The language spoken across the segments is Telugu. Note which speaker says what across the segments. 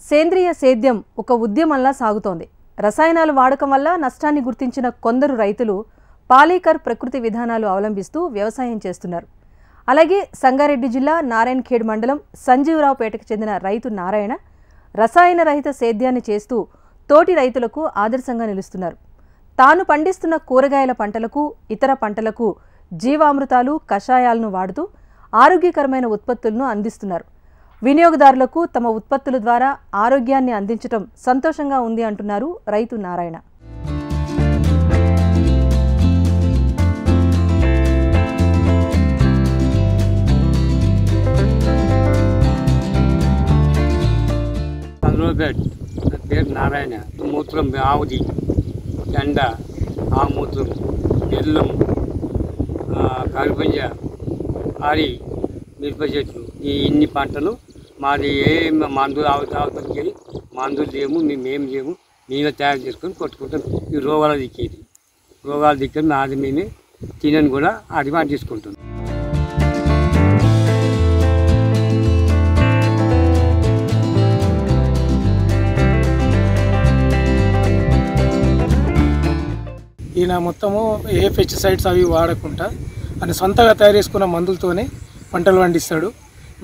Speaker 1: సేంద్రియ సేద్యం ఒక ఉద్యమంలా సాగుతోంది. రసాయనాల వాడకం వల్ల నష్టాన్ని గుర్తించిన కొందరు రైతులు పాలేకర్ ప్రకృతి విధానాలు అవలంబిస్తూ వ్యవసాయం చేస్తున్నారు. అలాగే సంగారెడ్డి జిల్లా నారాయణఖేడ్ మండలం సంజీవరావుపేటకు చెందిన రైతు నారాయణ రసాయన రహిత సేద్యాన్ని చేస్తూ తోటి రైతులకు ఆదర్శంగా నిలుస్తున్నారు. తాను పండిస్తున్న కూరగాయల పంటలకు, ఇతర పంటలకు జీవామృతాలు, కషాయాలను వాడుతూ ఆరోగ్యకరమైన ఉత్పత్తులను అందిస్తున్నారు. వినియోగదారులకు తమ ఉత్పత్తుల ద్వారా ఆరోగ్యాన్ని అందించడం సంతోషంగా ఉంది అంటున్నారు రైతు నారాయణ.
Speaker 2: పేరు నారాయణ. మూత్రం ఆవుది, ఎండ, ఆమూత్రం, బెల్లం, కరిపంజ, ఆరి, మిరప చెట్లు, ఈ ఇన్ని పంటలు మాది. ఏ మందులు అవతలకి మందులు లేము, మేము లేము, మేమే తయారు చేసుకొని కొట్టుకుంటాం. ఈ రోగాలు దిక్కేది మాది, మేమే తినని కూడా అది తీసుకుంటాం.
Speaker 3: ఈయన మొత్తము ఏ పెస్టిసైడ్స్ అవి వాడకుండా అని సొంతగా తయారు చేసుకున్న మందులతోనే పంటలు పండిస్తాడు.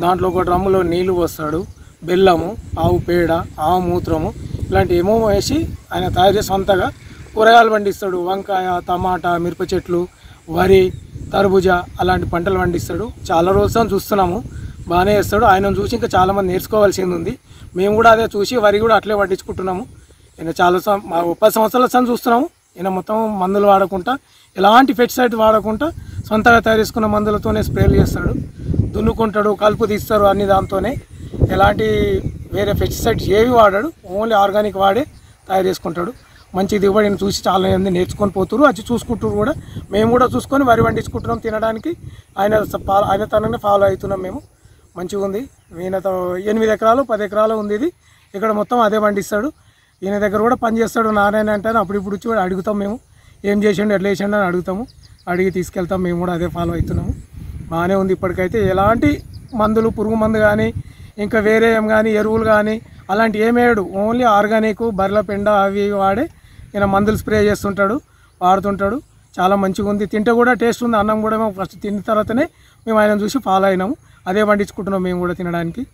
Speaker 3: దాంట్లో ఒక డ్రమ్ములో నీళ్లు పోస్తాడు, బెల్లము, ఆవు పేడ, ఆవు మూత్రము ఇలాంటి ఏమో వేసి ఆయన తయారు చేసి సొంతగా కూరగాయలు పండిస్తాడు. వంకాయ, టమాటా, మిరప చెట్లు, వరి, తర్బూజా అలాంటి పంటలు పండిస్తాడు. చాలా రోజులు చూస్తున్నాము, బాగానే చేస్తాడు. ఆయనను చూసి ఇంకా చాలామంది నేర్చుకోవాల్సింది ఉంది. మేము కూడా అదే చూసి వరి కూడా అట్లే పండించుకుంటున్నాము. ఈయన చాలా 10 సంవత్సరాల చూస్తున్నాము. ఈయన మొత్తం మందులు వాడకుండా, ఎలాంటి పెస్టిసైడ్ వాడకుండా సొంతగా తయారు చేసుకున్న మందులతోనే స్ప్రేలు చేస్తాడు, దున్నుకుంటాడు, కలుపు తీస్తారు. అన్ని దాంతోనే ఎలాంటి వేరే పెస్టిసైడ్స్ ఏవి వాడాడు, ఓన్లీ ఆర్గానిక్ వాడే తయారు చేసుకుంటాడు. మంచి దిగుబడిని చూసి చాలా మంది నేర్చుకొని పోతున్నారు, అది చూసుకుంటారు కూడా. మేము కూడా చూసుకొని వరి పండించుకుంటున్నాం తినడానికి. ఆయన తననే ఫాలో అవుతున్నాం మేము. మంచిగా ఉంది. ఈయనతో 8 ఎకరాలు 10 ఎకరాలు ఉంది ఇది. ఇక్కడ మొత్తం అదే పండిస్తాడు. ఈయన దగ్గర కూడా పని చేస్తాడు నారాయణ అంటాను. అప్పుడు వచ్చి అడుగుతాం మేము, ఏం చేసిండు, ఎట్లా చేసిండు అని అడుగుతాము. అడిగి తీసుకెళ్తాం. మేము కూడా అదే ఫాలో అవుతున్నాము. బాగానే ఉంది. ఇప్పటికైతే ఎలాంటి మందులు, పురుగు మందు కానీ ఇంకా వేరే ఏం కానీ ఎరువులు కానీ అలాంటి ఏమేయడు. ఓన్లీ ఆర్గానిక్, బర్రెల పెండ అవి వాడే ఈయన మందులు స్ప్రే చేస్తుంటాడు, వాడుతుంటాడు. చాలా మంచిగా ఉంది. తింటే కూడా టేస్ట్ ఉంది. అన్నం కూడా మేము ఫస్ట్ తిన్న తర్వాతనే మేము ఆయన చూసి ఫాలో అయినాము. అదే పండించుకుంటున్నాం మేము కూడా తినడానికి.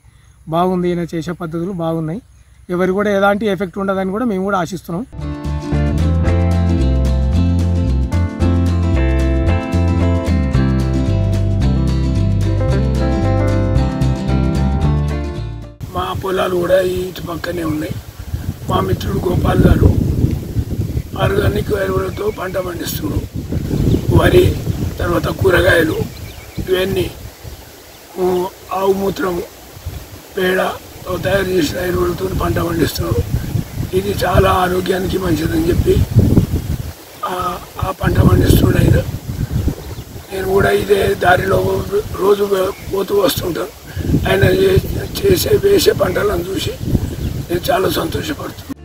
Speaker 3: బాగుంది. ఈయన చేసే పద్ధతులు బాగున్నాయి. ఎవరు కూడా ఎలాంటి ఎఫెక్ట్ ఉండదని కూడా మేము కూడా ఆశిస్తున్నాం. మా పొలాలు కూడా ఇటు పక్కనే ఉన్నాయి. మా మిత్రుడు గోపాల్ గారు ఆర్గానిక్ ఎరువులతో పంట పండిస్తున్నాడు. వరి, తర్వాత కూరగాయలు, ఇవన్నీ ఆవు మూత్రము, పేడ తయారు చేసిన ఎరువులతో పంట పండిస్తున్నాడు. ఇది చాలా ఆరోగ్యానికి మంచిదని చెప్పి ఆ పంట పండిస్తున్నాడు ఆయన. నేను కూడా ఇదే దారిలో రోజు పోతూ వస్తుంటాను. ఆయన వేసే పంటలను చూసి నేను చాలా సంతోషపడుతున్నాను.